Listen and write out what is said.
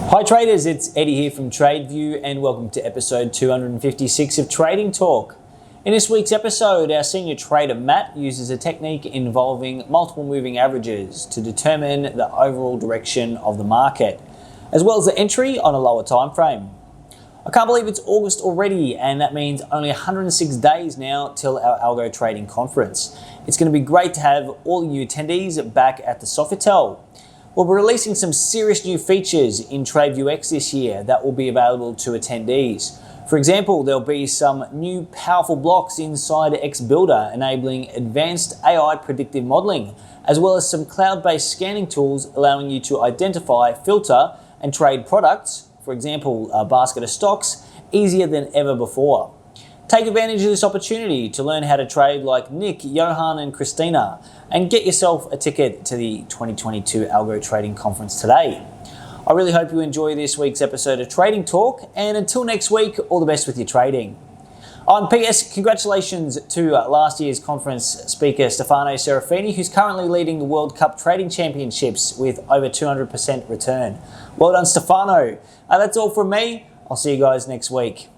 Hi traders, it's Eddie here from TradeView and welcome to episode 256 of Trading Talk. In this week's episode, our senior trader Matt uses a technique involving multiple moving averages to determine the overall direction of the market, as well as the entry on a lower time frame. I can't believe it's August already, and that means only 106 days now till our Algo trading conference. It's going to be great to have all you attendees back at the Sofitel. We'll be releasing some serious new features in TradeView X this year that will be available to attendees. For example, there'll be some new powerful blocks inside X Builder enabling advanced AI predictive modeling, as well as some cloud-based scanning tools allowing you to identify, filter, and trade products, for example, a basket of stocks, easier than ever before. Take advantage of this opportunity to learn how to trade like Nick, Johan, and Christina, and get yourself a ticket to the 2022 Algo Trading Conference today. I really hope you enjoy this week's episode of Trading Talk, and until next week, all the best with your trading. On PS, congratulations to last year's conference speaker Stefano Serafini, who's currently leading the World Cup Trading Championships with over 200% return. Well done, Stefano. That's all from me. I'll see you guys next week.